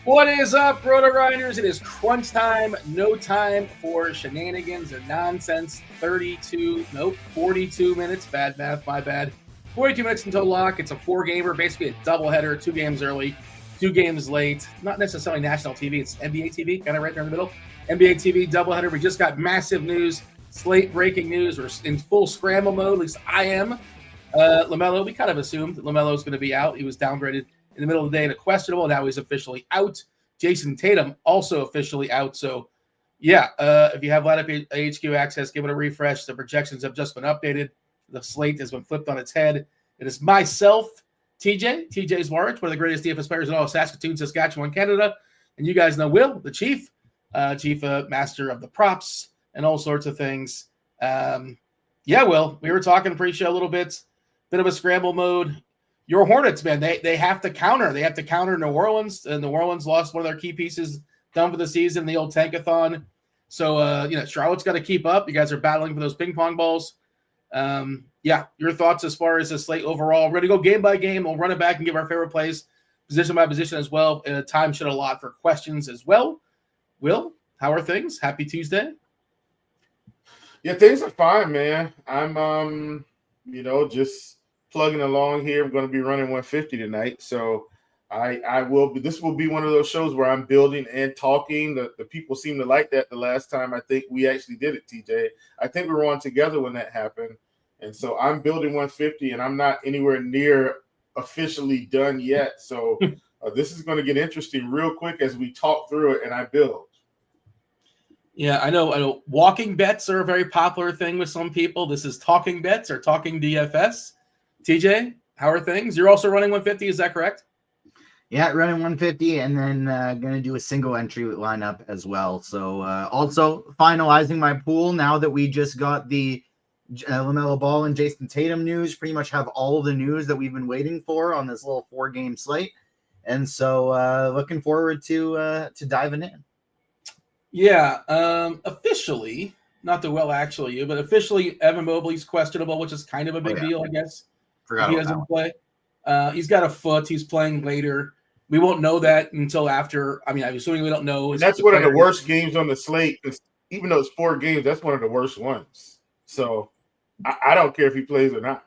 What is up, RotoGrinders? It is crunch time. No time for shenanigans and nonsense. 42 minutes. Bad math, my bad. 42 minutes until lock. It's a four-gamer, basically a doubleheader, 2 games early, 2 games late. Not necessarily national TV. It's NBA TV, kind of right there in the middle. NBA TV doubleheader. We just got massive news. Slate breaking news. We're in full scramble mode. At least I am. LaMelo, we kind of assumed that LaMelo was going to be out. He was downgraded in the middle of the day in a questionable. Now he's officially out. Jason Tatum also officially out. So, yeah, if you have lineup HQ access, give it a refresh. The projections have just been updated. The slate has been flipped on its head. It is myself, TJ's March, one of the greatest DFS players in all of Saskatoon, Saskatchewan, Canada. And you guys know Will, the chief master of the props and all sorts of things. Yeah, Will, we were talking pre-show a little bit of a scramble mode. Your Hornets, man, they have to counter. They have to counter New Orleans. And New Orleans lost one of their key pieces done for the season, the old tankathon. So, Charlotte's got to keep up. You guys are battling for those ping pong balls. Yeah, your thoughts as far as the slate overall. We're going to go game by game. We'll run it back and give our favorite plays position by position as well. Time should allot for questions as well. Will, how are things? Happy Tuesday. Yeah, things are fine, man. I'm, just plugging along here. I'm going to be running 150 tonight. So I will be, this will be one of those shows where I'm building and talking. The people seem to like that the last time I think we actually did it, TJ. I think we were on together when that happened. And so I'm building 150 and I'm not anywhere near officially done yet. So this is going to get interesting real quick as we talk through it and I build. Yeah, I know walking bets are a very popular thing with some people. This is talking bets or talking DFS. TJ, how are things? You're also running 150, is that correct? Yeah, running 150 and then going to do a single entry lineup as well. So also finalizing my pool now that we just got the LaMelo Ball and Jason Tatum news. Pretty much have all of the news that we've been waiting for on this little 4-game slate. And so looking forward to diving in. Yeah, officially, not the well actually you, but officially Evan Mobley's questionable, which is kind of a big deal, I guess. He doesn't play. He's got a foot. He's playing later. We won't know that until after. I mean, I'm assuming we don't know. And that's one of the worst games on the slate. Even though it's 4 games, that's one of the worst ones. So I don't care if he plays or not.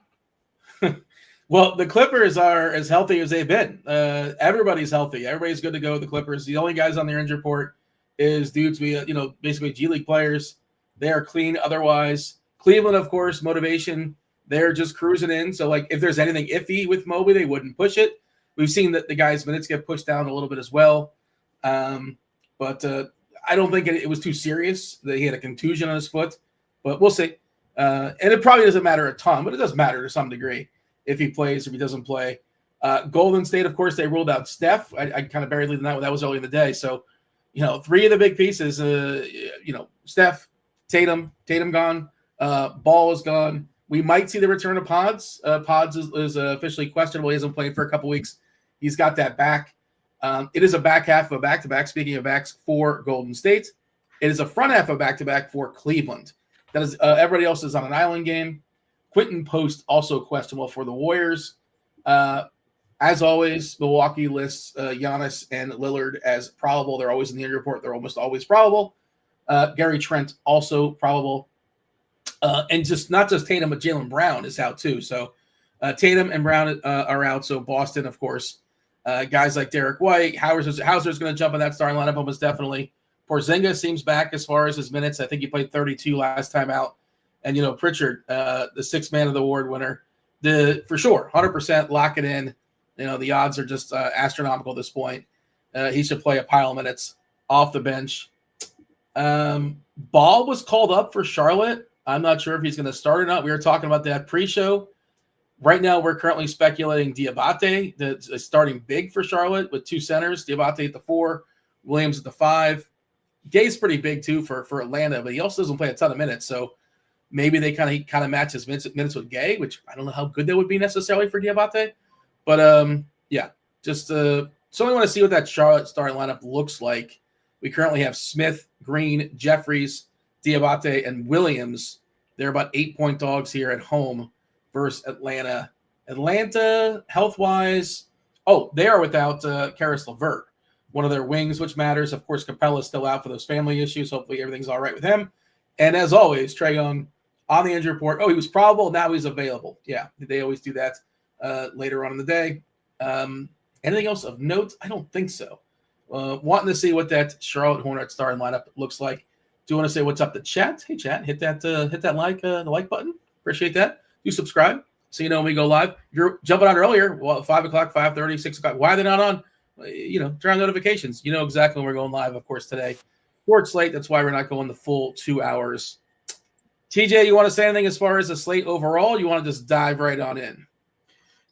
Well, the Clippers are as healthy as they've been. Everybody's healthy. Everybody's good to go with the Clippers. The only guys on their injury report is dudes basically G League players. They are clean otherwise. Cleveland, of course, motivation. They're just cruising in. So, if there's anything iffy with Mobley, they wouldn't push it. We've seen that the guy's minutes get pushed down a little bit as well. But I don't think it was too serious that he had a contusion on his foot. But we'll see. And it probably doesn't matter a ton, but it does matter to some degree if he plays, if he doesn't play. Golden State, of course, they ruled out Steph. I kind of buried that. That was early in the day. So, 3 of the big pieces, Steph, Tatum gone, Ball is gone. We might see the return of Pods. Pods is officially questionable. He hasn't played for a couple weeks. He's got that back. It is a back half of a back-to-back, speaking of backs, for Golden State. It is a front half of a back-to-back for Cleveland. That is everybody else is on an island game. Quentin Post also questionable for the Warriors. As always, Milwaukee lists Giannis and Lillard as probable. They're always in the injury report. They're almost always probable. Gary Trent also probable. And not just Tatum, but Jaylen Brown is out too. So Tatum and Brown are out. So Boston, of course, guys like Derek White, Hauser's going to jump in that starting lineup almost definitely. Porzingis seems back as far as his minutes. I think he played 32 last time out. And, Pritchard, the 6th man of the award winner, for sure, 100% lock it in. The odds are just astronomical at this point. He should play a pile of minutes off the bench. Ball was called up for Charlotte. I'm not sure if he's going to start or not. We were talking about that pre-show. Right now, we're currently speculating Diabate that's starting big for Charlotte with 2 centers. Diabate at the 4, Williams at the 5. Gay's pretty big too for Atlanta, but he also doesn't play a ton of minutes. So maybe they kind of match his minutes with Gay, which I don't know how good that would be necessarily for Diabate. But yeah, just so I want to see what that Charlotte starting lineup looks like. We currently have Smith, Green, Jeffries, Diabate, and Williams. They're about 8-point dogs here at home versus Atlanta. Atlanta, health-wise, they are without Karis LeVert. one of their wings, which matters. Of course, Capella's still out for those family issues. Hopefully everything's all right with him. And as always, Trae Young on the injury report. Oh, he was probable. Now he's available. Yeah, they always do that later on in the day. Anything else of note? I don't think so. Wanting to see what that Charlotte Hornets starting lineup looks like. Do you want to say what's up to chat? Hey, chat, hit that the like button. Appreciate that. Do subscribe so you know when we go live. If you're jumping on earlier, 5 o'clock, 5:30, 6 o'clock. Why are they not on? Turn on notifications. You know exactly when we're going live, of course, today. Sports Slate. That's why we're not going the full 2 hours. TJ, you want to say anything as far as the slate overall? You want to just dive right on in?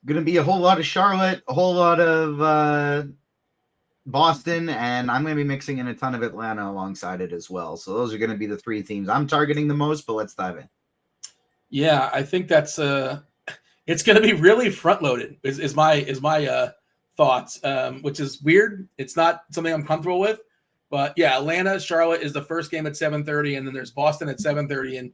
Going to be a whole lot of Charlotte, a whole lot of Boston, and I'm going to be mixing in a ton of Atlanta alongside it as well. So those are going to be the 3 teams I'm targeting the most, but let's dive in. Yeah, I think that's it's going to be really front-loaded is my thoughts, which is weird. It's not something I'm comfortable with. But, yeah, Atlanta, Charlotte is the first game at 7:30, and then there's Boston at 7:30. And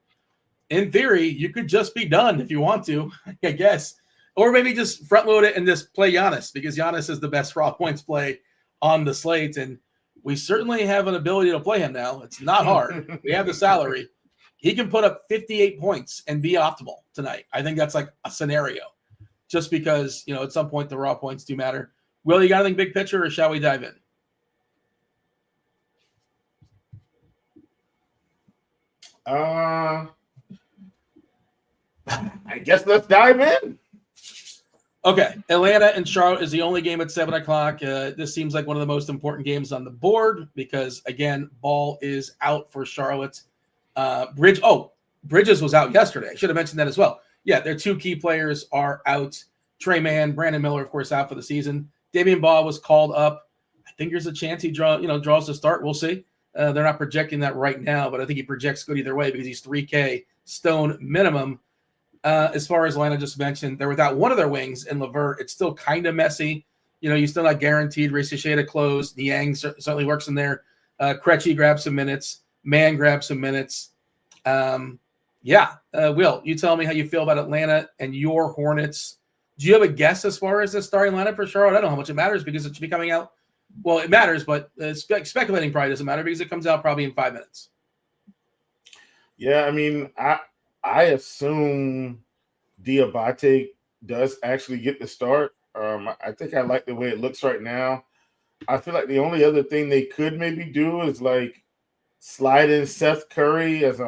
in theory, you could just be done if you want to, I guess. Or maybe just front-load it and just play Giannis, because Giannis is the best raw points play on the slate. And we certainly have an ability to play him now. It's not hard. We have the salary. He can put up 58 points and be optimal tonight. I think that's like a scenario, just because, at some point the raw points do matter. Will, you got anything big picture, or shall we dive in? I guess let's dive in. Okay, Atlanta and Charlotte is the only game at 7 o'clock. This seems like one of the most important games on the board because, again, Ball is out for Charlotte. Bridges was out yesterday. I should have mentioned that as well. Yeah, their 2 key players are out. Trey Mann, Brandon Miller, of course, out for the season. Damian Ball was called up. I think there's a chance he draws to start. We'll see. They're not projecting that right now, but I think he projects good either way because he's 3K stone minimum. As far as Atlanta just mentioned, they're without one of their wings in LeVert. It's still kind of messy. You're still not guaranteed Ricochet to close. Niang certainly works in there. Krejci grabs some minutes. Mann grabs some minutes. Will, you tell me how you feel about Atlanta and your Hornets. Do you have a guess as far as the starting lineup for Charlotte? I don't know how much it matters because it should be coming out. Well, it matters, but speculating probably doesn't matter because it comes out probably in 5 minutes. Yeah, I mean, I assume Diabate does actually get the start. I think I like the way it looks right now. I feel like the only other thing they could maybe do is like slide in Seth Curry as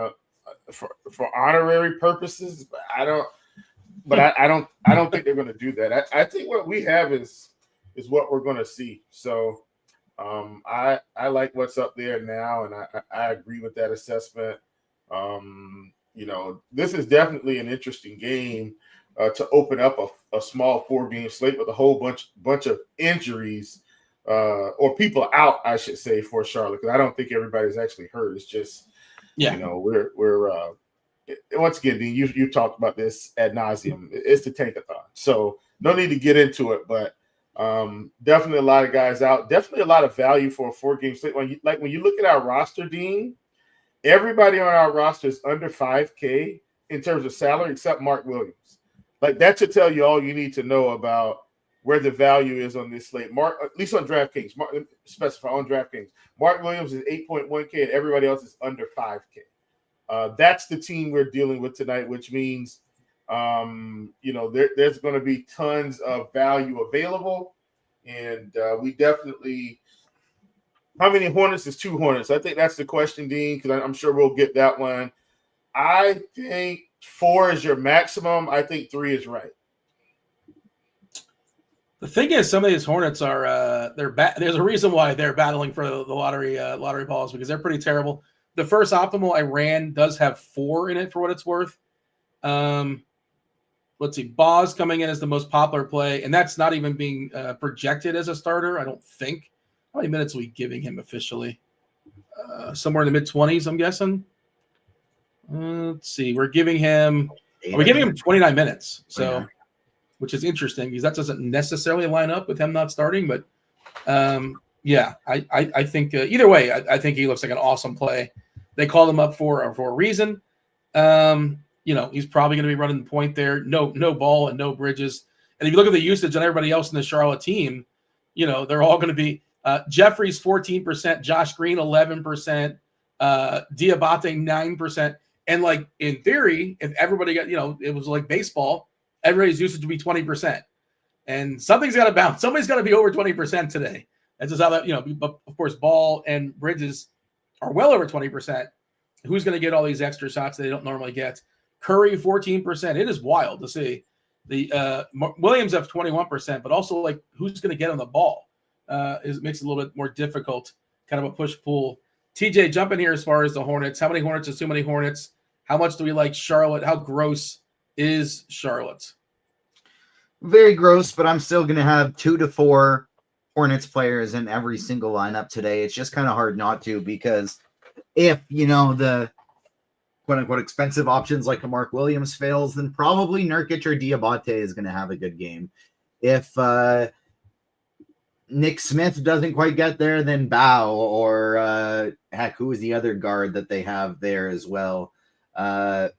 for honorary purposes. But I don't think they're going to do that. I think what we have is what we're going to see. So I like what's up there now, and I agree with that assessment. This is definitely an interesting game to open up a small 4-game slate with a whole bunch of injuries or people out, I should say, for Charlotte, because I don't think everybody's actually hurt. It's just, we're once again, Dean, you talked about this ad nauseum. It's the tankathon, so no need to get into it, but definitely a lot of guys out. Definitely a lot of value for a 4-game slate. When you look at our roster, Dean, everybody on our roster is under 5K in terms of salary except Mark Williams. Like, that should tell you all you need to know about where the value is on this slate. Mark, at least on DraftKings, specify on DraftKings. Mark Williams is 8.1K and everybody else is under 5K. That's the team we're dealing with tonight, which means there's going to be tons of value available, and we definitely. How many Hornets is 2 Hornets? I think that's the question, Dean, because I'm sure we'll get that one. I think 4 is your maximum. I think 3 is right. The thing is, some of these Hornets are there's a reason why they're battling for the lottery balls, because they're pretty terrible. The first optimal I ran does have 4 in it for what it's worth. Let's see, Boz coming in as the most popular play, and that's not even being projected as a starter, I don't think. How many minutes are we giving him officially? Somewhere in the mid-20s, I'm guessing. Let's see. We're giving him 29 minutes, so which is interesting because that doesn't necessarily line up with him not starting. But I think either way, I think he looks like an awesome play. They called him up for a reason. He's probably going to be running the point there. No Ball and no Bridges. And if you look at the usage on everybody else in the Charlotte team, they're all going to be. Jeffries 14%, Josh Green 11%, Diabate 9%. And like in theory, if everybody got, it was like baseball, everybody's usage would be 20%. And something's got to bounce. Somebody's got to be over 20% today. That's just how that, but of course, Ball and Bridges are well over 20%. Who's going to get all these extra shots they don't normally get? Curry 14%. It is wild to see. The Williams have 21%, but also like who's going to get on the ball makes it a little bit more difficult, kind of a push-pull. TJ, jump in here as far as the Hornets. How many Hornets is too many Hornets? How much do we like Charlotte? How gross is Charlotte? Very gross, but I'm still going to have 2 to 4 Hornets players in every single lineup today. It's just kind of hard not to, because if, the quote-unquote expensive options like a Mark Williams fails, then probably Nurkic or Diabate is going to have a good game. If Nick Smith doesn't quite get there, then Bow or who is the other guard that they have there as well? Didn't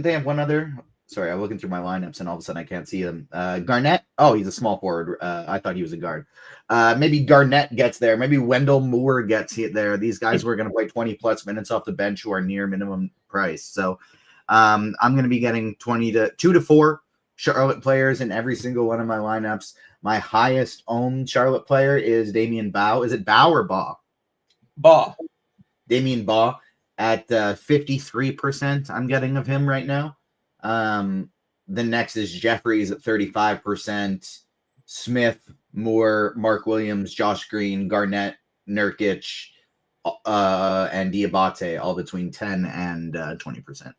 they have one other? Sorry, I'm looking through my lineups and all of a sudden I can't see him. Garnett? Oh, he's a small forward. I thought he was a guard. Maybe Garnett gets there. Maybe Wendell Moore gets there. These guys were going to play 20-plus minutes off the bench who are near minimum price. So I'm going to be getting 2 to 4 Charlotte players in every single one of my lineups. My highest owned Charlotte player is Damian Bow. Is it Bow or Baugh? Baugh. Damian Baugh at 53%. I'm getting of him right now. The next is Jeffries at 35%, Smith, Moore, Mark Williams, Josh Green, Garnett, Nurkic, and Diabate, all between 10 and 20%.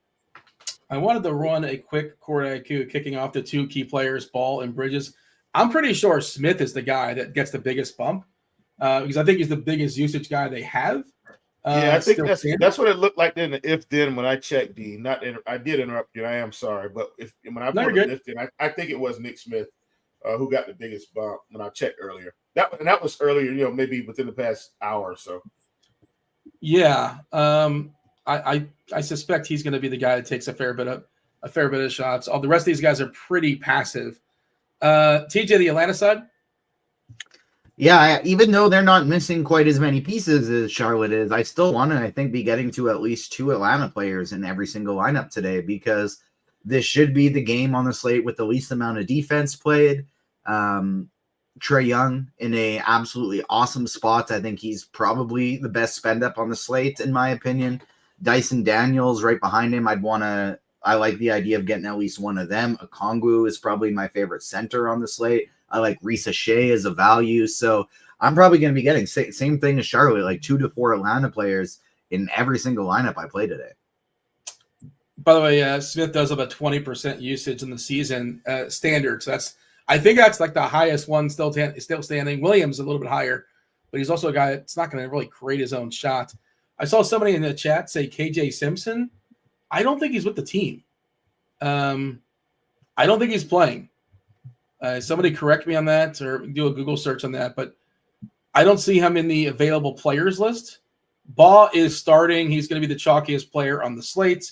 I wanted to run a quick court IQ, kicking off the 2 key players, Ball and Bridges. I'm pretty sure Smith is the guy that gets the biggest bump because I think he's the biggest usage guy they have. I think that's what it looked like in the if-then when I checked, D. I did interrupt you. I am sorry. But when I put the if-then, I think it was Nick Smith who got the biggest bump when I checked earlier. That was earlier, maybe within the past hour or so. Yeah. I suspect he's going to be the guy that takes a fair bit of shots. All the rest of these guys are pretty passive. TJ, the Atlanta side? Yeah, even though they're not missing quite as many pieces as Charlotte is, I still want to, I think, be getting to at least 2 Atlanta players in every single lineup today, because this should be the game on the slate with the least amount of defense played. Trae Young in a absolutely awesome spot. I think he's probably the best spend up on the slate, in my opinion. Dyson Daniels right behind him. I like the idea of getting at least one of them. Okongwu is probably my favorite center on the slate. I like Risa Shea as a value. So I'm probably going to be getting same thing as Charlotte, like 2 to 4 Atlanta players in every single lineup I play today. By the way, Smith does have a 20% usage in the season standard. So I think that's like the highest one still standing. Williams a little bit higher, but he's also a guy that's not going to really create his own shot. I saw somebody in the chat say KJ Simpson. I don't think he's with the team. I don't think he's playing. Somebody correct me on that or do a Google search on that, but I don't see him in the available players list. Baugh is starting. He's going to be the chalkiest player on the slate.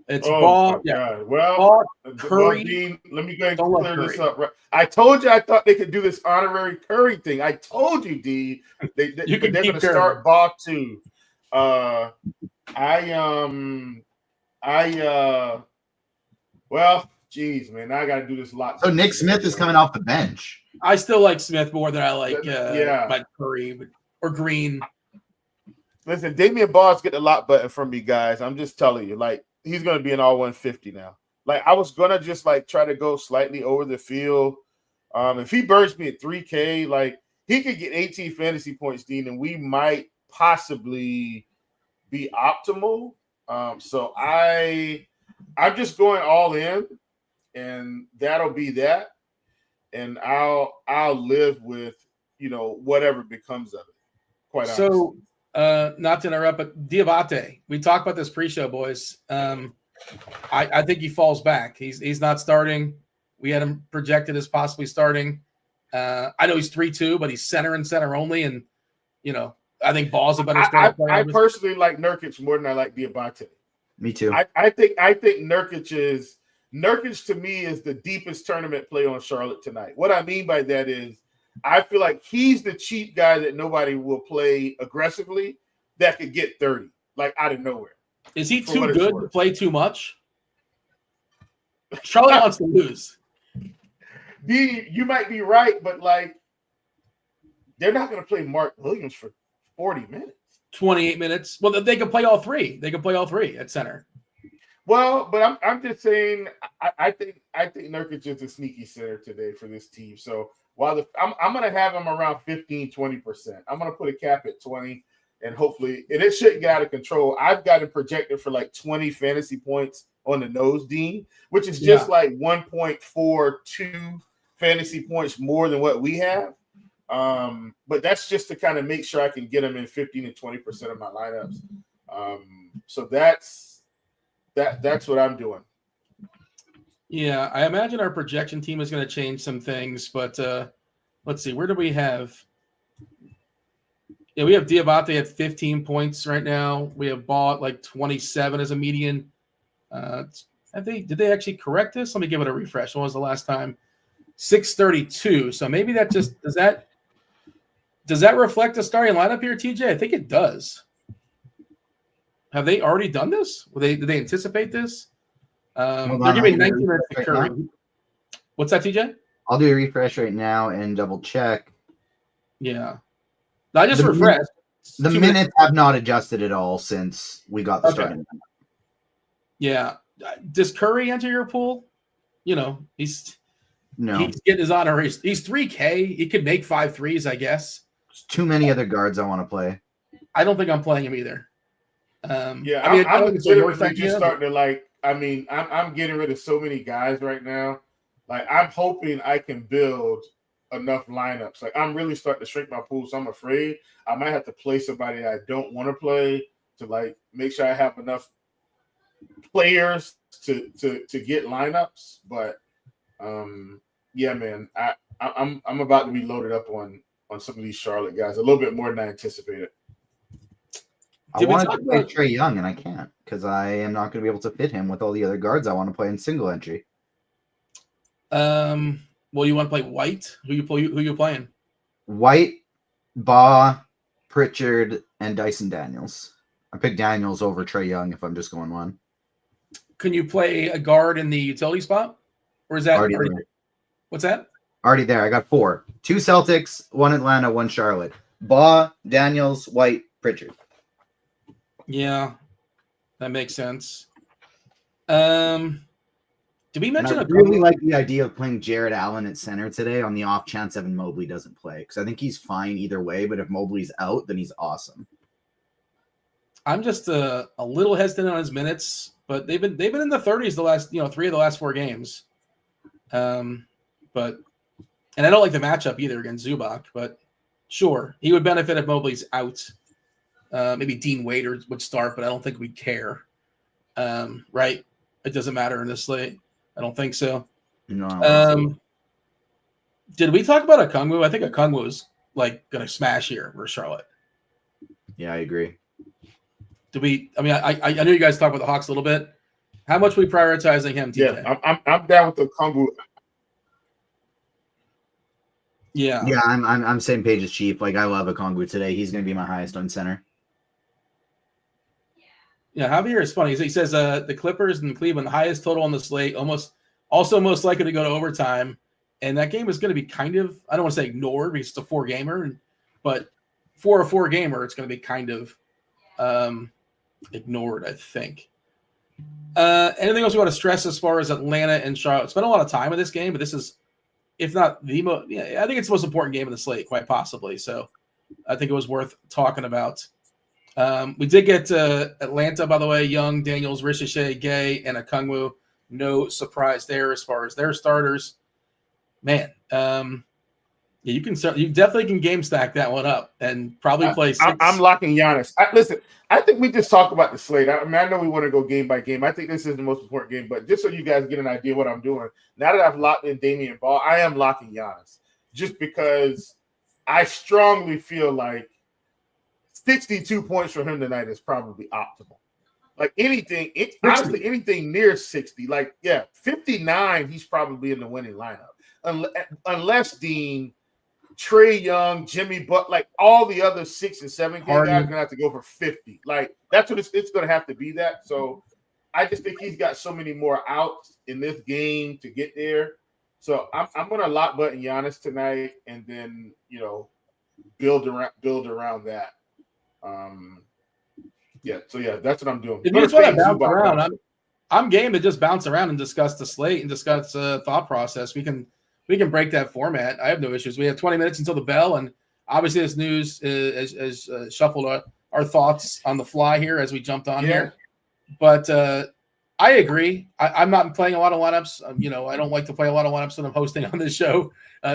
It's Baugh. Yeah. Well, Curry. Dean, let me go ahead and clear this up. Right. I told you I thought they could do this honorary Curry thing. I told you, D. They're going to start Baugh too. Well, geez, man, now I got to do this a lot. So Nick Smith is coming off the bench. I still like Smith more than I like like Curry or Green. Listen, Damian Ball's getting a lot better from me, guys. I'm just telling you, like, he's going to be an all 150 now. Like, I was going to just, like, try to go slightly over the field. If he burns me at 3K, like, he could get 18 fantasy points, Dean, and we might possibly be optimal. So I'm just going all in, and that'll be that. And I'll live with, whatever becomes of it. Quite honestly. So, not to interrupt, but Diabate, we talked about this pre-show, boys. I think he falls back. He's not starting. We had him projected as possibly starting. I know he's 3-2, but he's center and center only, and I think Ball's a better starter player. I personally like Nurkic more than I like Diabate. Me too. I think Nurkic to me is the deepest tournament play on Charlotte tonight. What I mean by that is I feel like he's the cheap guy that nobody will play aggressively that could get 30, like out of nowhere. Is he too good to play too much? Charlotte wants to lose. You might be right, but like they're not going to play Mark Williams for 40 minutes. 28 minutes. Well, they can play all three. They can play all three at center. Well, but I'm just saying I think Nurkic is a sneaky center today for this team. So while I'm going to have him around 15-20%. I'm going to put a cap at 20, and hopefully, and it shouldn't get out of control. I've got it projected for like 20 fantasy points on the nose, Dean, which is just like 1.42 fantasy points more than what we have. But that's just to kind of make sure I can get him in 15 and 20% of my lineups. So that's what I'm doing. Yeah, I imagine our projection team is going to change some things, but let's see, where do we have? Yeah, we have Diabate at 15 points right now. We have Ball at like 27 as a median. Did they actually correct this? Let me give it a refresh. When was the last time? 632. So maybe that just does that reflect the starting lineup here, TJ? I think it does. Have they already done this? Did they anticipate this? They're giving 19 minutes to Curry. What's that, TJ? I'll do a refresh right now and double check. Yeah. I just refreshed. The minutes have not adjusted at all since we got the starting lineup. Yeah. Does Curry enter your pool? You know, he's getting his honoraries. He's 3K. He could make 5 threes, I guess. There's too many other guards I want to play. I don't think I'm playing him either. I'm legitimately just starting to like. I mean, I'm getting rid of so many guys right now. Like, I'm hoping I can build enough lineups. Like, I'm really starting to shrink my pool, so I'm afraid I might have to play somebody I don't want to play to like make sure I have enough players to get lineups. But yeah, man, I'm about to be loaded up on some of these Charlotte guys a little bit more than I anticipated. I wanted to play Trae Young, and I can't because I am not going to be able to fit him with all the other guards I want to play in single entry. Well, you want to play White? Who you playing? White, Baugh, Pritchard, and Dyson Daniels. I picked Daniels over Trae Young if I'm just going one. Can you play a guard in the utility spot? Or is that already there? What's that? Already there. I got 4. 2 Celtics, 1 Atlanta, 1 Charlotte. Baugh, Daniels, White, Pritchard. Yeah, that makes sense. Did we mention? I really like the idea of playing Jared Allen at center today on the off chance Evan Mobley doesn't play because I think he's fine either way. But if Mobley's out, then he's awesome. I'm just a little hesitant on his minutes, but they've been in the 30s the last 3 of the last 4 games. And I don't like the matchup either against Zubac, but sure, he would benefit if Mobley's out. Maybe Dean Wader would start, but I don't think we'd care. Right? It doesn't matter in this slate. I don't think so. No. Did we talk about Okongwu? I think Okongwu is like going to smash here for Charlotte. Yeah, I agree. Did we? I mean, I know you guys talked about the Hawks a little bit. How much are we prioritizing him? TJ? Yeah, I'm down with the Okongwu. Yeah, I'm same page as Chief. Like, I love Okongwu today. He's going to be my highest on center. Yeah, Javier is funny. He says the Clippers and Cleveland, the highest total on the slate, most likely to go to overtime. And that game is going to be kind of, I don't want to say ignored because it's a 4-gamer, but for a 4-gamer, it's going to be kind of ignored, I think. Anything else you want to stress as far as Atlanta and Charlotte? Spent a lot of time in this game, but this is, if not the most, I think it's the most important game in the slate, quite possibly. So I think it was worth talking about. We did get Atlanta, by the way, Young, Daniels, Ricochet, Gay, and Okongwu. No surprise there as far as their starters. Man, you definitely can game stack that one up and probably play 6. I'm locking Giannis. Listen, I think we just talk about the slate. I know we want to go game by game. I think this is the most important game, but just so you guys get an idea of what I'm doing, now that I've locked in Damian Ball, I am locking Giannis just because I strongly feel like 62 points for him tonight is probably optimal. Like honestly, anything near 60, 59, he's probably in the winning lineup. Unless Dean, Trey Young, Jimmy Butler, like all the other 6 and 7K guys are gonna have to go for 50. Like that's what it's gonna have to be that. So I just think he's got so many more outs in this game to get there. So I'm gonna lock button Giannis tonight, and then build around that. So that's what I'm doing. If you just want to bounce around, I'm game to just bounce around and discuss the slate and discuss thought process. We can break that format. I have no issues. We have 20 minutes until the bell, and obviously this news has shuffled our thoughts on the fly here as we jumped on here. But I agree. I'm not playing a lot of lineups. I don't like to play a lot of lineups when I'm hosting on this show,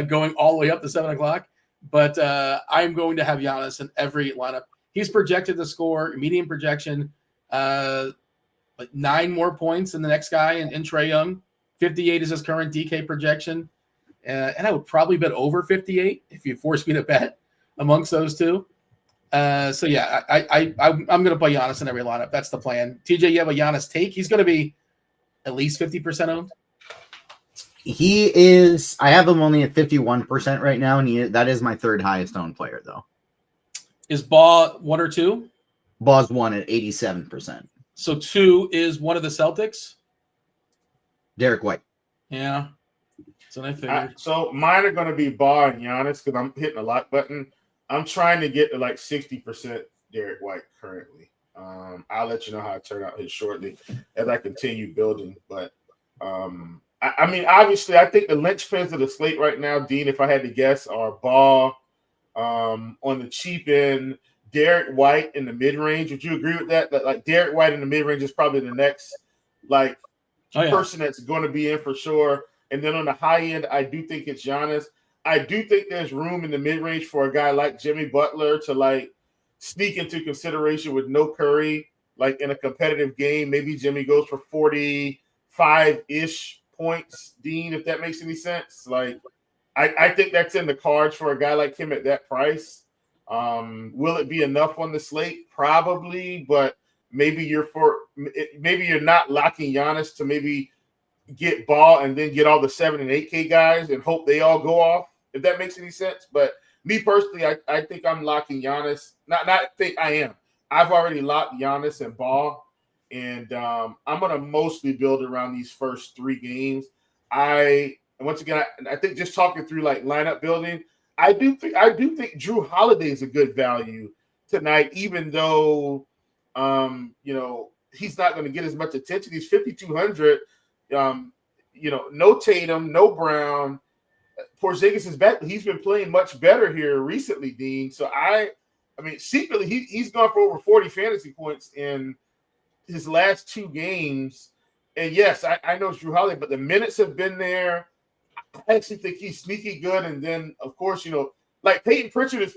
going all the way up to 7 o'clock. But I'm going to have Giannis in every lineup. He's projected to score, median projection, like 9 more points than the next guy in Trae Young. 58 is his current DK projection. And I would probably bet over 58 if you force me to bet amongst those two. I'm going to play Giannis in every lineup. That's the plan. TJ, you have a Giannis take. He's going to be at least 50% owned. He is. I have him only at 51% right now, and that is my third highest owned player, though. Is Baugh 1 or 2? Baugh's 1 at 87%. So 2 is one of the Celtics? Derek White. Yeah. So I figured. So mine are going to be Baugh and Giannis because I'm hitting the lock button. I'm trying to get to like 60% Derek White currently. I'll let you know how I turn out here shortly as I continue building. But I mean, obviously, I think the linchpins of the slate right now, Dean, if I had to guess, are Baugh on the cheap end, Derek White in the mid range. Would you agree with that? That like Derek White in the mid range is probably the next person that's going to be in for sure. And then on the high end, I do think it's Giannis. I do think there's room in the mid range for a guy like Jimmy Butler to like sneak into consideration with no Curry, like in a competitive game. Maybe Jimmy goes for 45-ish points, Dean, if that makes any sense. Like, I think that's in the cards for a guy like him at that price. Will it be enough on the slate? Probably, but maybe you're not locking Giannis to maybe get Ball and then get all the 7 and 8K guys and hope they all go off, if that makes any sense. But me personally, I think I'm locking Giannis. Not think I am. I've already locked Giannis and Ball, and I'm going to mostly build around these first 3 games. Once again, I think just talking through like lineup building, I do think Drew Holiday is a good value tonight, even though he's not going to get as much attention. He's 5,200. No Tatum, no Brown. Porzingis is back. He's been playing much better here recently, Dean. So I mean, secretly he's gone for over 40 fantasy points in his last 2 games. And yes, I know it's Drew Holiday, but the minutes have been there. I actually think he's sneaky good. And then, of course, like Peyton Pritchard is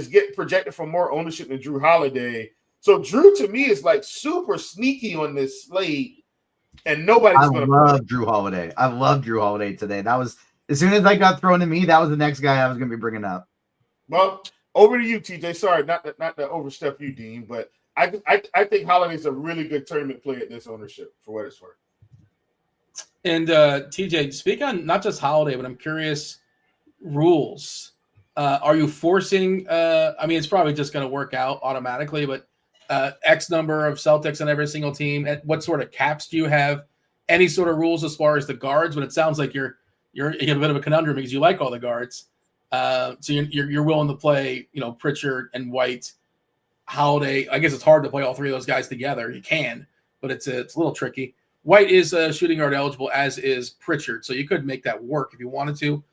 getting projected for more ownership than Drew Holiday. So Drew to me is like super sneaky on this slate. And nobody's going to love Drew Holiday. I love Drew Holiday today. That was as soon as I got thrown to me, that was the next guy I was going to be bringing up. Well, over to you, TJ. Sorry, not to overstep you, Dean, but I think Holiday's a really good tournament play at this ownership for what it's worth. And TJ, speak on not just Holiday, but I'm curious rules. Are you forcing? I mean, it's probably just going to work out automatically, but. X number of Celtics on every single team. And what sort of caps do you have? Any sort of rules as far as the guards? But it sounds like you have a bit of a conundrum because you like all the guards. So you're willing to play, Pritchard and White, Holiday. I guess it's hard to play all 3 of those guys together. You can, but it's a little tricky. White is shooting guard eligible, as is Pritchard. So you could make that work if you wanted to.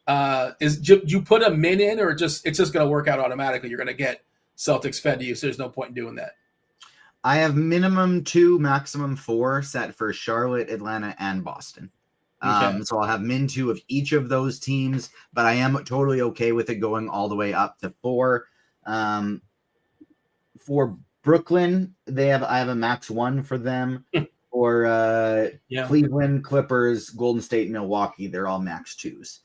Do you put a min in, or it's just going to work out automatically? You're going to get Celtics fed to you, so there's no point in doing that. I have minimum 2, maximum 4 set for Charlotte, Atlanta, and Boston. Okay. So I'll have min 2 of each of those teams, but I am totally okay with it going all the way up to 4. For Brooklyn, I have a max 1 for them. For Cleveland, Clippers, Golden State, Milwaukee, they're all max 2s.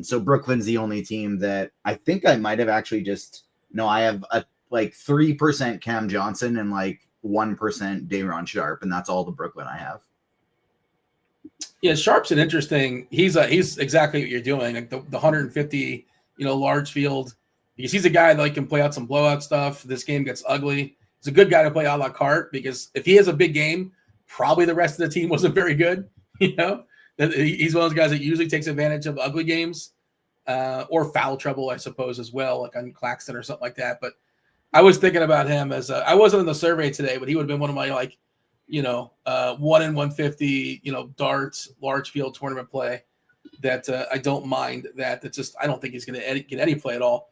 So Brooklyn's the only team that I think I might have actually just. No, I have a 3% Cam Johnson and 1% Day'Ron Sharpe, and that's all the Brooklyn I have. Yeah, Sharp's an interesting. He's exactly what you're doing, like the 150, large field, because he's a guy that can play out some blowout stuff. This game gets ugly. He's a good guy to play a la carte because if he has a big game, probably the rest of the team wasn't very good. He's one of those guys that usually takes advantage of ugly games or foul trouble, I suppose, as well, like on Claxton or something like that. But I was thinking about him as I wasn't in the survey today, but he would have been one of my 1 in 150, darts, large field tournament play that I don't mind that. It's just I don't think he's going to get any play at all.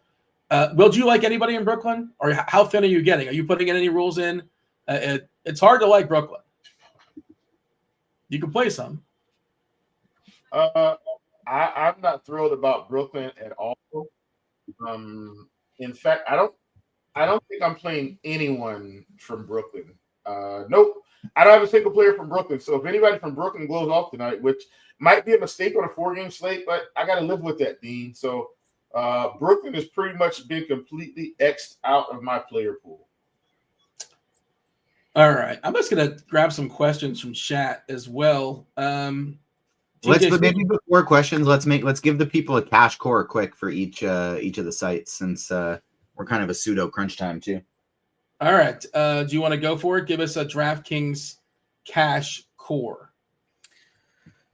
Will, do you like anybody in Brooklyn, or how thin are you getting? Are you putting any rules in? It's hard to like Brooklyn. You can play some. I'm not thrilled about Brooklyn at all. In fact, I don't think I'm playing anyone from Brooklyn. Nope. I don't have a single player from Brooklyn. So if anybody from Brooklyn goes off tonight, which might be a mistake on a 4-game slate, but I got to live with that, Dean. So Brooklyn has pretty much been completely X'd out of my player pool. All right. I'm just going to grab some questions from chat as well. Maybe before questions, let's give the people a cash core quick for each of the sites, since we're kind of a pseudo crunch time too. All right. Do you want to go for it? Give us a DraftKings cash core.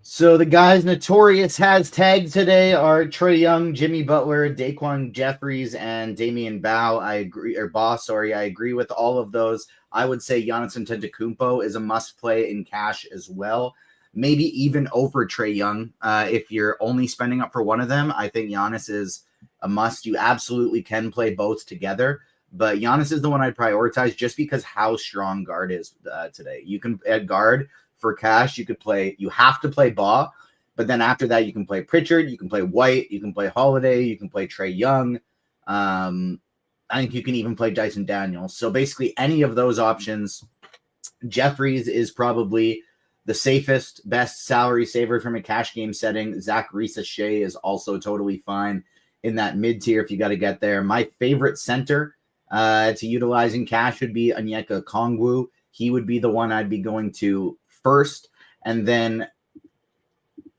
So the guys Notorious has tagged today are Trae Young, Jimmy Butler, Daquan Jeffries, and Damian Bow. I agree with all of those. I would say Giannis Antetokounmpo is a must play in cash as well. Maybe even over Trae Young. If you're only spending up for one of them, I think Giannis is a must. You absolutely can play both together, but Giannis is the one I'd prioritize just because how strong guard is today. You can add guard for cash. You have to play Baugh, but then after that, you can play Pritchard, you can play White, you can play Holiday, you can play Trae Young. I think you can even play Dyson Daniels. So basically any of those options. Jeffries is probably the safest, best salary saver from a cash game setting. Zach Reese-Shea is also totally fine in that mid tier if you got to get there. My favorite center to utilize in cash would be Onyeka Okongwu. He would be the one I'd be going to first. And then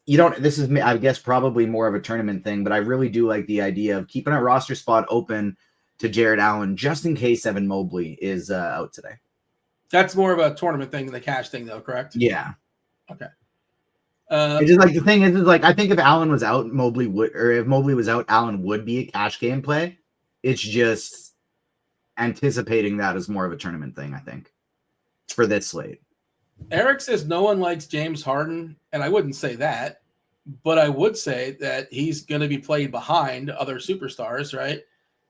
this is, I guess, probably more of a tournament thing, but I really do like the idea of keeping a roster spot open to Jared Allen just in case Evan Mobley is out today. That's more of a tournament thing than the cash thing, though, correct? Yeah. Okay. It's just like the thing is like I think if Allen was out, Mobley would, or if Mobley was out, Allen would be a cash game play. It's just anticipating that as more of a tournament thing, I think, for this slate. Eric says no one likes James Harden, and I wouldn't say that, but I would say that he's going to be played behind other superstars, right?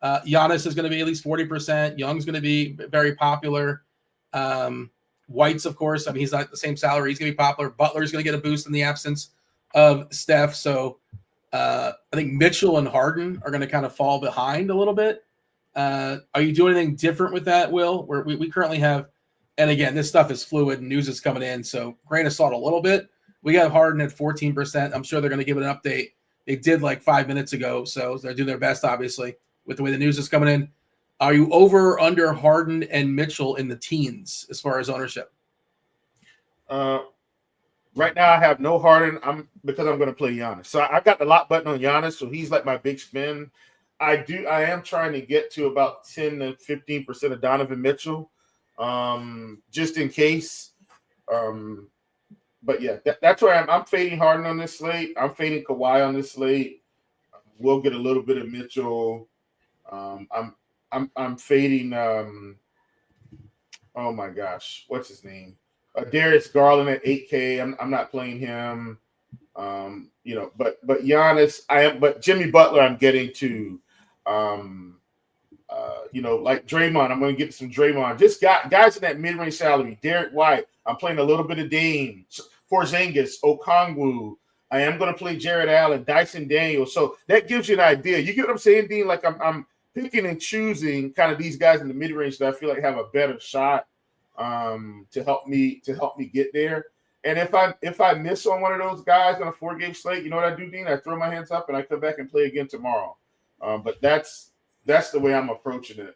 Giannis is going to be at least 40%. Young's going to be very popular. White's, of course, I mean, he's not the same salary. He's going to be popular. Butler's going to get a boost in the absence of Steph. So I think Mitchell and Harden are going to kind of fall behind a little bit. Are you doing anything different with that, Will? Where we currently have, and again, this stuff is fluid and news is coming in, so grain of salt a little bit. We got Harden at 14%. I'm sure they're going to give it an update. They did like 5 minutes ago, so they're doing their best, obviously, with the way the news is coming in. Are you over or under Harden and Mitchell in the teens as far as ownership? Right now, I have no Harden. Because I'm going to play Giannis. So I got the lock button on Giannis, so he's like my big spin. I am trying to get to about 10 to 15% of Donovan Mitchell, just in case. But yeah, that's where I'm fading Harden on this slate. I'm fading Kawhi on this slate. We'll get a little bit of Mitchell. I'm fading. Oh my gosh, what's his name? Darius Garland at 8K. I'm not playing him. But Giannis, I am. But Jimmy Butler, I'm getting to. Like Draymond, I'm going to get some Draymond. Just guys in that mid-range salary. Derek White, I'm playing a little bit of Dame. Porzingis, Okongwu. I am going to play Jared Allen, Dyson Daniels. So that gives you an idea. You get what I'm saying, Dean? Like I'm picking and choosing kind of these guys in the mid-range that I feel like have a better shot to help me get there. And if I miss on one of those guys on a 4-game slate, you know what I do, Dean? I throw my hands up and I come back and play again tomorrow. But that's the way I'm approaching it.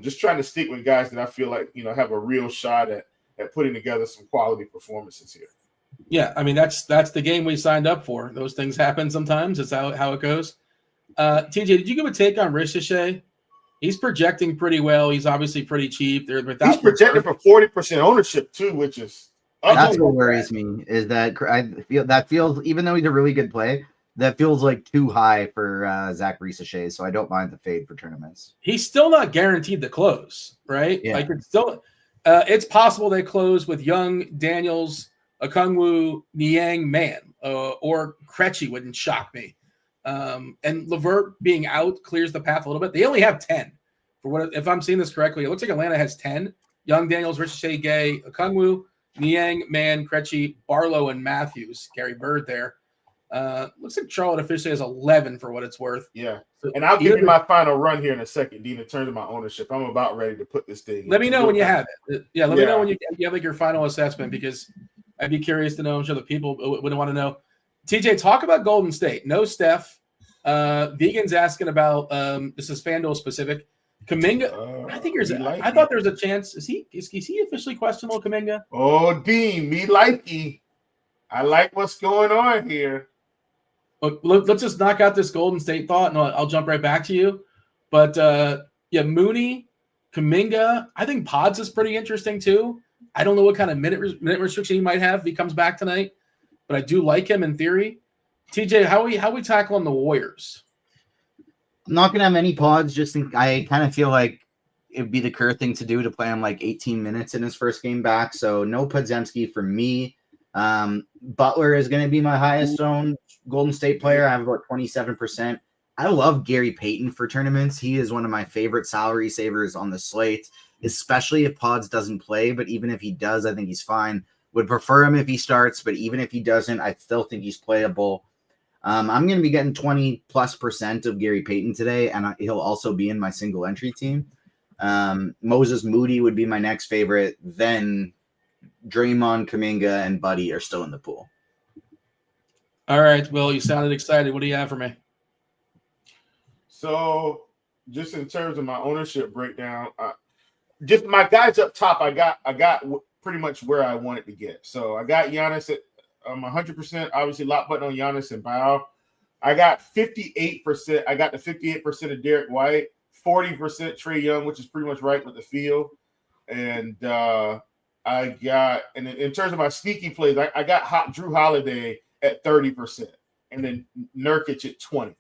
Just trying to stick with guys that I feel like have a real shot at putting together some quality performances here. Yeah, I mean that's the game we signed up for. Those things happen sometimes. It's how it goes. TJ, did you give a take on Ricochet? He's projecting pretty well. He's obviously pretty cheap. They're He's without projected for 40% ownership too, which is That's what worries me. Is that I feel that feels, even though he's a really good play, that feels like too high for Zach Ricochet. So I don't mind the fade for tournaments. He's still not guaranteed to close, right? Yeah. Like it's still, it's possible they close with Young, Daniels, Okongwu, Niang, Man, or Krejci wouldn't shock me. And Levert being out clears the path a little bit. They only have 10 for what, if I'm seeing this correctly, it looks like Atlanta has 10. Young, Daniels, Ricochet, Gay, Okongwu, Niang, Man, Krejci, Barlow, and Matthews. Gary Bird there. Looks like Charlotte officially has 11 for what it's worth. Yeah. So and I'll give you my final run here in a second, Dean, in terms of my ownership. I'm about ready to put this thing. Let me know when you have it. Yeah, let me know when you have like your final assessment, because I'd be curious to know. I'm sure the people would want to know. TJ, talk about Golden State. No Steph. Vegan's asking about this is FanDuel specific. Kuminga, I think I thought there's a chance. Is he officially questionable, Kuminga? Oh, Dean, me likey. I like what's going on here. Let's just knock out this Golden State thought, and I'll jump right back to you. But yeah, Mooney, Kuminga, I think Pods is pretty interesting too. I don't know what kind of minute restriction he might have if he comes back tonight, but I do like him in theory. TJ, how we tackling the Warriors? I'm not gonna have any Pods. I kind of feel like it'd be the Kerr thing to do to play him like 18 minutes in his first game back. So no Podziemski for me. Butler is going to be my highest owned Golden State player. I have about 27%. I love Gary Payton for tournaments. He is one of my favorite salary savers on the slate, especially if Pods doesn't play. But even if he does, I think he's fine. Would prefer him if he starts, but even if he doesn't, I still think he's playable. I'm going to be getting 20+% of Gary Payton today, and he'll also be in my single entry team. Moses Moody would be my next favorite. Then Draymond, Kuminga, and Buddy are still in the pool. All right. Well, you sounded excited. What do you have for me? So, just in terms of my ownership breakdown, just my guys up top, I got pretty much where I wanted to get. So I got Giannis at 100%. Obviously, lock button on Giannis and Bow. I got 58%. I got the 58% of Derek White, 40% Trae Young, which is pretty much right with the field, and I got, and in terms of my sneaky plays, I got Drew Holiday at 30%, and then Nurkic at 20%.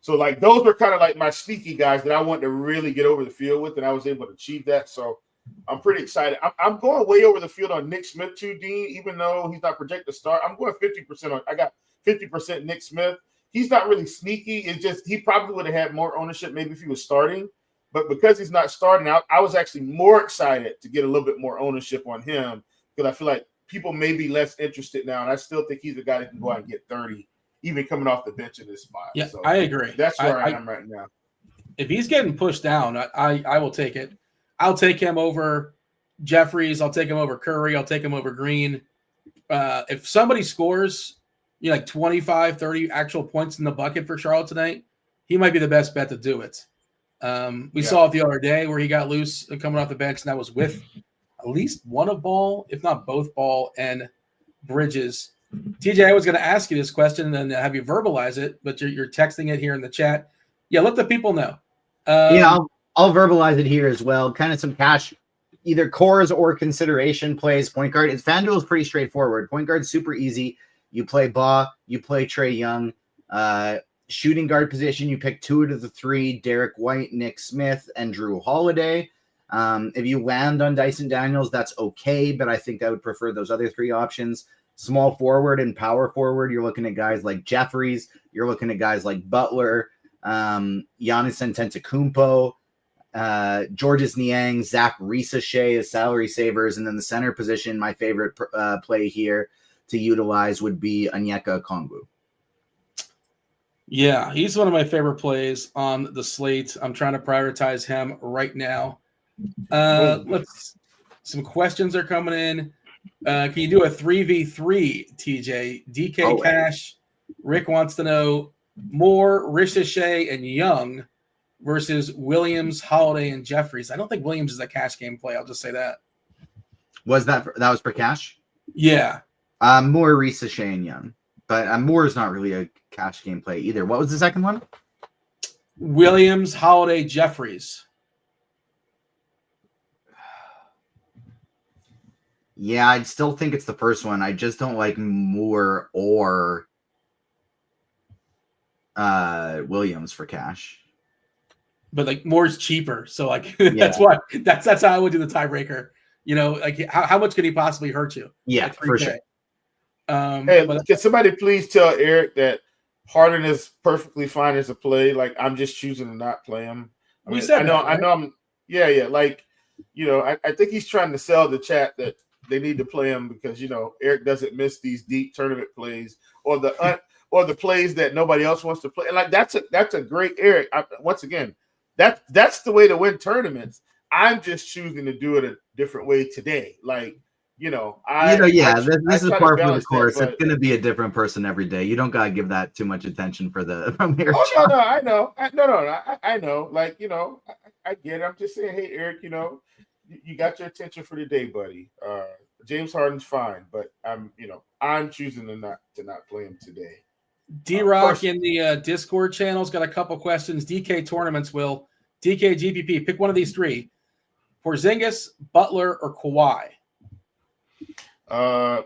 So like those were kind of like my sneaky guys that I wanted to really get over the field with, and I was able to achieve that. So I'm pretty excited. I'm going way over the field on Nick Smith too, Dean, even though he's not projected to start. I'm going 50% on. I got 50% Nick Smith. He's not really sneaky. It's just he probably would have had more ownership maybe if he was starting. But because he's not starting out, I was actually more excited to get a little bit more ownership on him because I feel like people may be less interested now. And I still think he's a guy that can go out and get 30, even coming off the bench in this spot. Yeah, so I agree. That's where I am right now. If he's getting pushed down, I will take it. I'll take him over Jeffries. I'll take him over Curry. I'll take him over Green. If somebody scores, like 25, 30 actual points in the bucket for Charlotte tonight, he might be the best bet to do it. We saw it the other day where he got loose coming off the bench, and that was with at least one of Ball, if not both Ball and Bridges. TJ, I was going to ask you this question and have you verbalize it, but you're texting it here in the chat. Yeah, let the people know. I'll verbalize it here as well. Kind of some cash, either cores or consideration plays. Point guard. FanDuel is pretty straightforward. Point guard super easy. You play Ba, you play Trae Young. Shooting guard position, you pick 2 to the 3, Derek White, Nick Smith, and Drew Holiday. If you land on Dyson Daniels, that's okay, but I think I would prefer those other 3 options. Small forward and power forward, you're looking at guys like Jeffries, you're looking at guys like Butler, Giannis Antetokounmpo, Georges Niang, Zach Ricochet as salary savers, and then the center position, my favorite play here to utilize would be Onyeka Okongwu. Yeah, he's one of my favorite plays on the slate. I'm trying to prioritize him right now. Some questions are coming in. Can you do a 3v3, TJ? DK Cash. Rick wants to know more Ricochet and Young versus Williams, Holiday, and Jeffries. I don't think Williams is a cash game play. I'll just say that. Was that was for cash? Yeah. Moore, Risa, Shane Young. But Moore is not really a cash game play either. What was the second one? Williams, Holiday, Jeffries. Yeah, I'd still think it's the first one. I just don't like Moore or Williams for cash. But like Moore's cheaper, so like that's why that's how I would do the tiebreaker. You know, like how much could he possibly hurt you? Yeah, like for sure. Hey, can somebody please tell Eric that Harden is perfectly fine as a play? Like, I'm just choosing to not play him. I know. Yeah. Like, you know, I think he's trying to sell the chat that they need to play him because, you know, Eric doesn't miss these deep tournament plays or the plays that nobody else wants to play. And like that's a great Eric. Once again, that's the way to win tournaments. I'm just choosing to do it a different way today. Like, you know, this is par for the course. It's going to be a different person every day. You don't got to give that too much attention for the Premier. Oh, no, I know. I know. Like, you know, I get it. I'm just saying, hey, Eric, you know, you got your attention for the day, buddy. James Harden's fine, but I'm choosing to not play him today. D-Rock in the Discord channel's got a couple questions. DK tournaments, Will. DK GPP, pick one of these three. Porzingis, Butler, or Kawhi?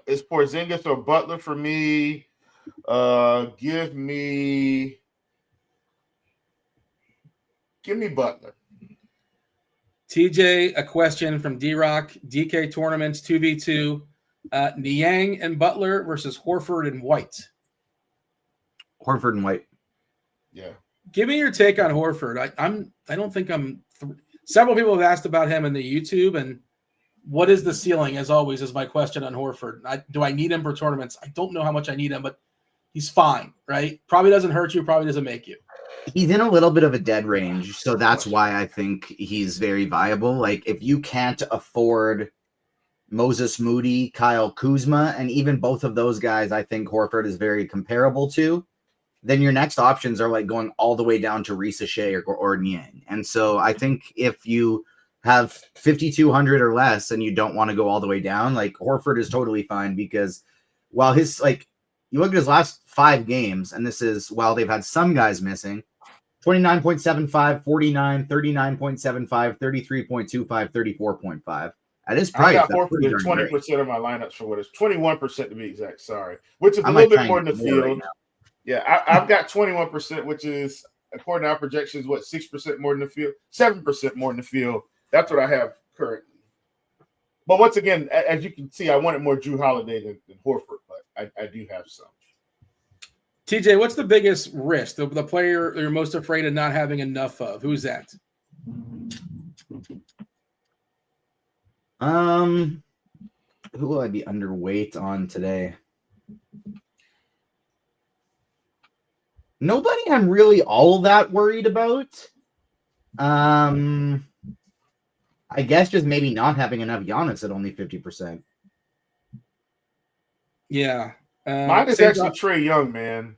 It's Porzingis or Butler for me. Give me Butler. TJ, a question from D-Rock. DK tournaments, 2v2. Niang and Butler versus Horford and White. Horford and White. Yeah. Give me your take on Horford. I don't think I'm. Several people have asked about him in the YouTube, and what is the ceiling? As always, is my question on Horford. Do I need him for tournaments? I don't know how much I need him, but he's fine, right? Probably doesn't hurt you. Probably doesn't make you. He's in a little bit of a dead range, so that's why I think he's very viable. Like, if you can't afford Moses Moody, Kyle Kuzma, and even both of those guys, I think Horford is very comparable to. Then your next options are like going all the way down to Risa Shea or Niang. And so I think if you have 5,200 or less and you don't want to go all the way down, like Horford is totally fine because while his, like, you look at his last 5 games, and this is while they've had some guys missing, 29.75, 49, 39.75, 33.25, 34.5. At his price, I got Horford in 20% of my lineups for what is 21% to be exact. Sorry, which is a little bit more in the field. Right, yeah, I've got 21%, which is, according to our projections, 6% more than the field, 7% more than the field. That's what I have currently. But once again, as you can see, I wanted more Drew Holiday than Horford, but I do have some. TJ, what's the biggest risk? The player you're most afraid of not having enough of? Who's that? Who will I be underweight on today? Nobody I'm really all that worried about. I guess just maybe not having enough Giannis at only 50%. Yeah. Mine is actually Trae Young, man.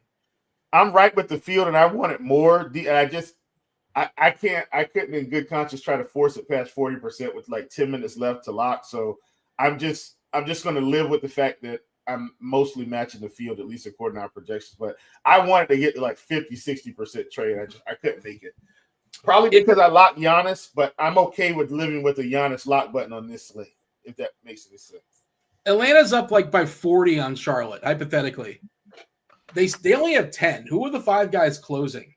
I'm right with the field, and I wanted more. And I couldn't in good conscience try to force it past 40% with like 10 minutes left to lock. So I'm just going to live with the fact that I'm mostly matching the field, at least according to our projections. But I wanted to get to like 50, 60% Trae, and I couldn't make it. Probably because I locked Giannis, but I'm okay with living with a Giannis lock button on this slate, if that makes any sense. Atlanta's up like by 40 on Charlotte, hypothetically. They only have 10. Who are the 5 guys closing?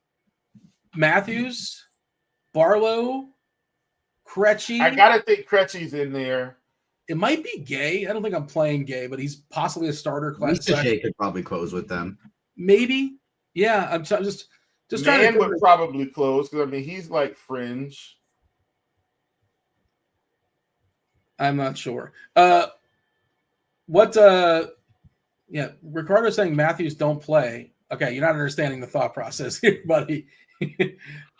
Matthews, Barlow, Krejci. I gotta think Krejci's in there. It might be Gay. I don't think I'm playing Gay, but he's possibly a starter class. Risa could probably close with them. Maybe. Yeah, I'm just trying to. Man would probably close because I mean he's like fringe. I'm not sure. Yeah, Ricardo's saying Matthews don't play. Okay, you're not understanding the thought process here, buddy. Who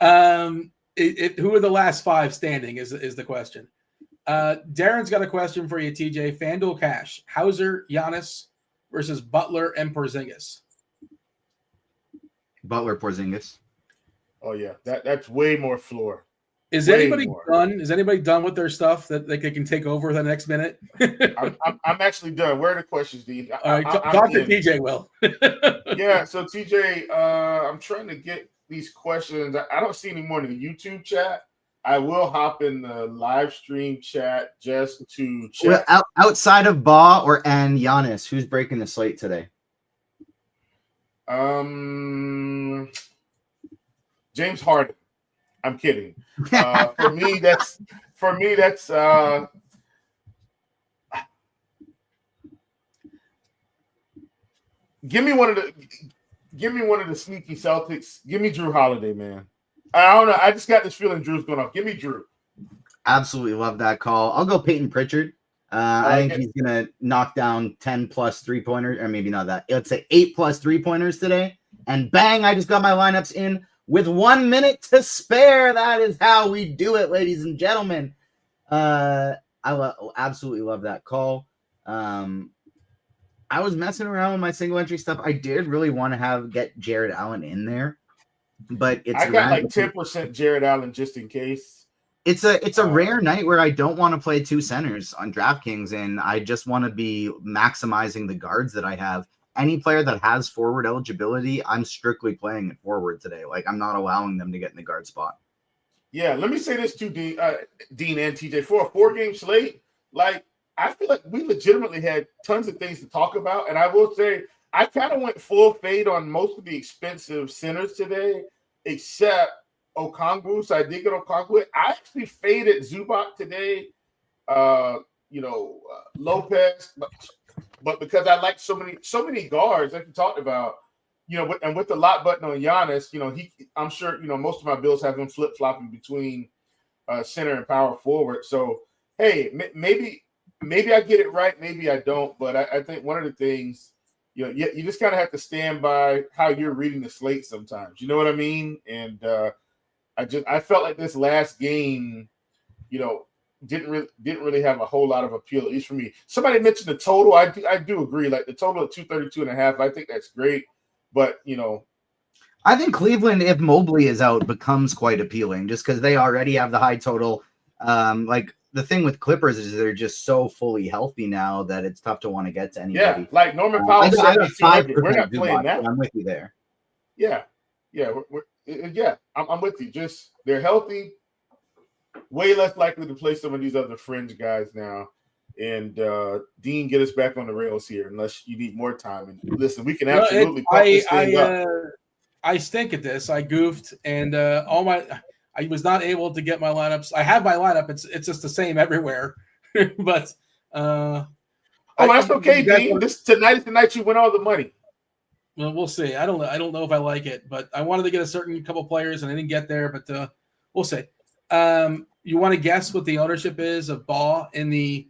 are the last 5 standing is the question. Darren's got a question for you, TJ. FanDuel Cash. Hauser, Giannis versus Butler and Porzingis. Butler, Porzingis. Oh, yeah. That's way more floor. Is Way anybody more. done? Is anybody done with their stuff that they can take over the next minute? I'm actually done. Where are the questions, D? All right, talk to TJ. Will. Yeah. So TJ, I'm trying to get these questions. I don't see any more in the YouTube chat. I will hop in the live stream chat just to check. Well, outside of Ba and Giannis, who's breaking the slate today? James Harden. I'm kidding. For me, that's give me one of the sneaky Celtics. Give me Drew Holiday, man. I don't know. I just got this feeling Drew's going off. Give me Drew. Absolutely love that call. I'll go Peyton Pritchard. I think he's gonna knock down 10 plus 3-pointers, or maybe not that. Let's say 8 plus 3-pointers today. And bang, I just got my lineups in with 1 minute to spare. That is how we do it, ladies and gentlemen. I absolutely love that call. I was messing around with my single entry stuff. I did really want to get Jared Allen in there, but I got like 10% Jared Allen just in case. It's a rare night where I don't want to play 2 centers on DraftKings, and I just want to be maximizing the guards that I have. Any player that has forward eligibility, I'm strictly playing it forward today. Like, I'm not allowing them to get in the guard spot. Yeah, let me say this to Dean and TJ. For a 4-game slate, like, I feel like we legitimately had tons of things to talk about. And I will say, I kind of went full fade on most of the expensive centers today, except Okongwu. So I did get Okongwu. I actually faded Zubac today, Lopez, but because I like so many guards, like you talked about, and with the lock button on Giannis, I'm sure, most of my bills have him flip-flopping between center and power forward. So, hey, maybe I get it right, maybe I don't, but I think one of the things, you just kind of have to stand by how you're reading the slate sometimes. You know what I mean? And I felt like this last game, didn't really have a whole lot of appeal, at least for me. Somebody mentioned the total. I do agree. Like the total of 232.5, I think that's great. But I think Cleveland, if Mobley is out, becomes quite appealing just because they already have the high total. Like the thing with Clippers is they're just so fully healthy now that it's tough to want to get to anybody. Yeah, like Norman Powell said, we're not playing that. I'm with you there. Yeah, I'm with you. Just they're healthy, way less likely to play some of these other fringe guys now. And Dean, get us back on the rails here, unless you need more time. And listen, we can absolutely pump this thing up. I stink at this. I goofed, and I was not able to get my lineups. I have my lineup. It's just the same everywhere. But that's okay, Dean. Tonight is the night you win all the money. Well, we'll see. I don't know if I like it, but I wanted to get a certain couple players, and I didn't get there. But we'll see. You want to guess what the ownership is of Ball in the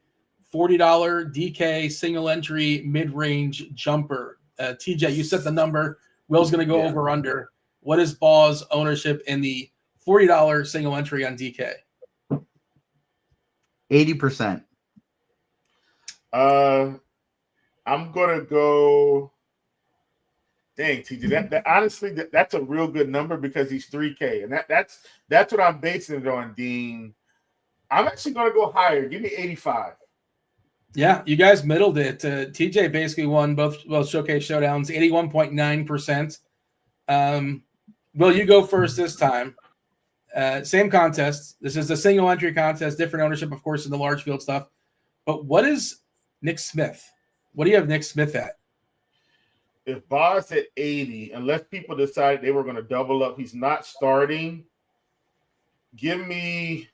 $40 DK single entry mid-range jumper? TJ, you set the number. Will's going to go over under. What is Ball's ownership in the $40 single entry on DK? 80%. I'm gonna go. Dang, TJ, that honestly, that's a real good number because he's 3K, and that's what I'm basing it on, Dean. I'm actually gonna go higher. Give me 85. Yeah, you guys middled it. TJ basically won both showcase showdowns, 81.9%. Will, you go first this time. Same contest. This is a single entry contest, different ownership, of course, in the large field stuff. But what is Nick Smith? What do you have Nick Smith at? If Boss at 80, unless people decided they were going to double up, he's not starting. Give me.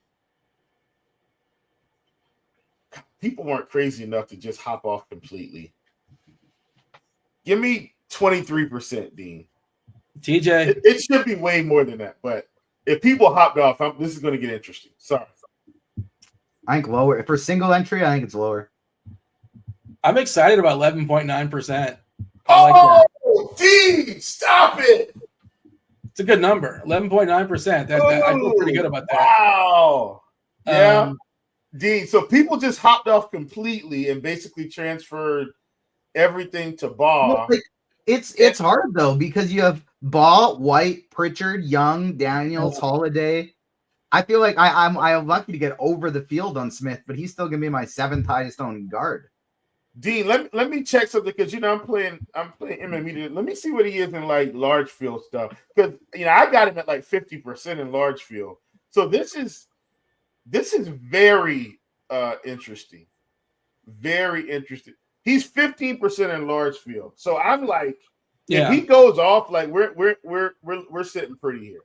People weren't crazy enough to just hop off completely. Give me 23%, Dean. TJ. It should be way more than that, but if people hopped off, this is going to get interesting. Sorry. I think lower. For single entry, I think it's lower. I'm excited about 11.9%. Oh, D, stop it. It's a good number. 11.9%. I feel pretty good about that. Wow. Yeah. D, so people just hopped off completely and basically transferred everything to Ball. Like, it's hard, though, because you have Ball, White, Pritchard, Young, Daniels, Holiday. I feel like I'm lucky to get over the field on Smith, but he's still gonna be my 7th highest owned guard. Dean, let me check something because I'm playing MME. Let me see what he is in like large field stuff. Because I got him at like 50% in large field. So this is very interesting. Very interesting. He's 15% in large field. So I'm like, if he goes off, like we're sitting pretty here.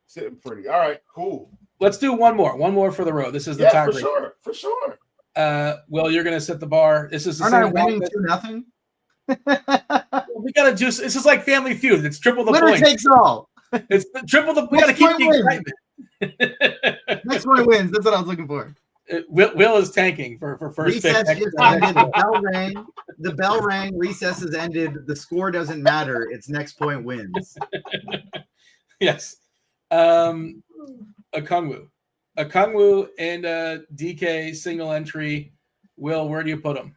Sitting pretty. All right, cool. Let's do one more for the road. This is the tiebreaker. For sure. Will, you're going to set the bar. This is the Aren't I winning 2-0? We got to juice. This is like Family Feud. It's triple the Winner points. takes all. It's triple the. We got to keep the excitement. Next one wins. That's what I was looking for. Will is tanking for first Recess pick. just ended. The bell rang. The bell rang. Recess has ended. The score doesn't matter. It's next point wins. Yes. Okongwu and DK single entry. Will, where do you put him?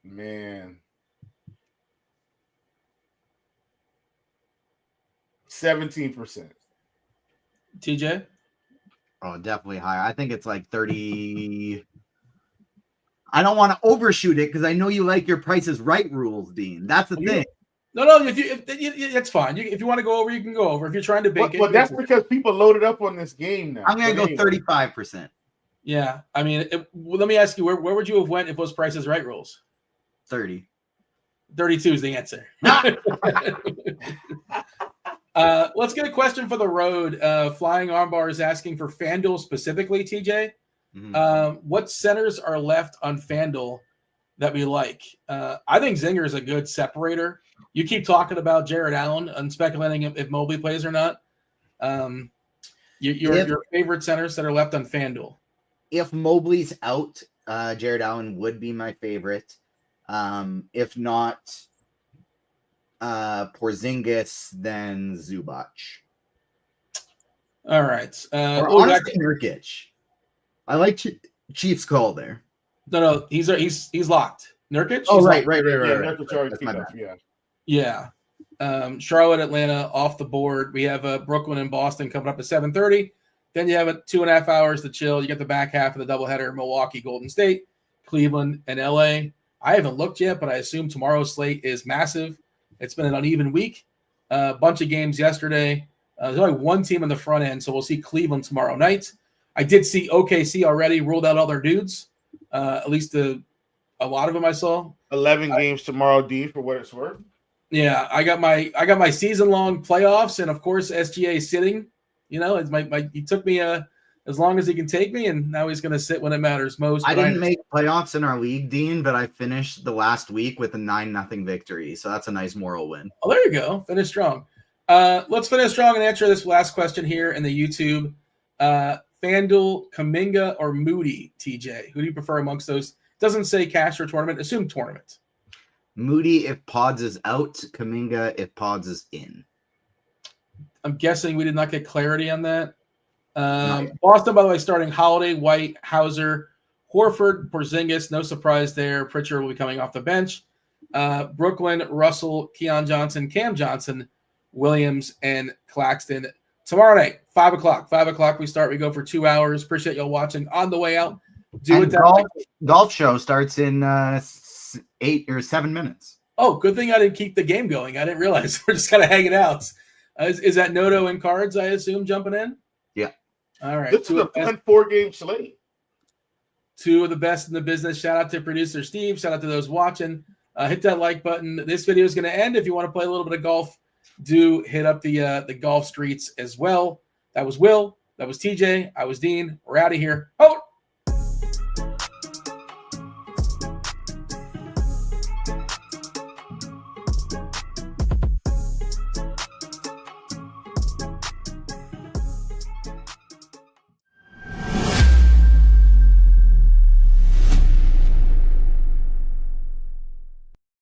Man, 17%. TJ? Oh, definitely higher. I think it's like 30. I don't want to overshoot it because I know you like your Price is Right rules, Dean. That's the thing. No. That's fine. If you want to go over, you can go over. If you're trying to bake it. But that's because people loaded up on this game now. I'm going to go 35%. Yeah. I mean, let me ask you, where would you have went if it was Price is Right rules? 30. 32 is the answer. Let's get a question for the road. Flying Armbar is asking for FanDuel specifically, TJ. Mm-hmm. What centers are left on FanDuel that we like? I think Zinger is a good separator. You keep talking about Jared Allen and speculating if Mobley plays or not. Your favorite centers that are left on FanDuel. If Mobley's out, Jared Allen would be my favorite. If not Porzingis, then Zubac. All right. Or honestly, Nurkic. I like Chief's call there. No, he's locked. Nurkic? Oh, right. Yeah, Nurkic already picked up, yeah. Charlotte, Atlanta off the board. We have Brooklyn and Boston coming up at 7:30. Then you have 2.5 hours to chill. You get the back half of the doubleheader: Milwaukee, Golden State, Cleveland, and LA. I haven't looked yet, but I assume tomorrow's slate is massive. It's been an uneven week. A bunch of games yesterday. There's only one team in the front end, so we'll see Cleveland tomorrow night. I did see OKC already ruled out all their dudes. At least a lot of them I saw. 11 games tomorrow, D, for what it's worth. Yeah, I got my season-long playoffs, and of course SGA sitting. It's he took me as long as he can take me, and now he's going to sit when it matters most. I didn't make playoffs in our league, Dean, but I finished the last week with a 9-0 victory, so that's a nice moral win. Oh, there you go. Finish strong. Let's finish strong and answer this last question here in the YouTube. FanDuel, Kuminga, or Moody, TJ? Who do you prefer amongst those? Doesn't say cash or tournament. Assume tournament. Moody if Pods is out. Kuminga if Pods is in. I'm guessing we did not get clarity on that. Boston, by the way, starting Holiday, White, Hauser, Horford, Porzingis. No surprise there. Pritchard will be coming off the bench. Brooklyn, Russell, Keon Johnson, Cam Johnson, Williams, and Claxton. Tomorrow night, 5 o'clock. 5 o'clock we start. We go for 2 hours. Appreciate y'all watching on the way out. Golf show starts in 8 or 7 minutes. Oh, good thing I didn't keep the game going. I didn't realize we're just kind of hanging out. Is that Noto and Cards, I assume, jumping in? Yeah. All right. This is a fun 4-game slate. 2 of the best in the business. Shout out to producer Steve. Shout out to those watching. Hit that like button. This video is going to end. If you want to play a little bit of golf, do hit up the golf streets as well. That was Will. That was TJ. I was Dean. We're out of here. Oh!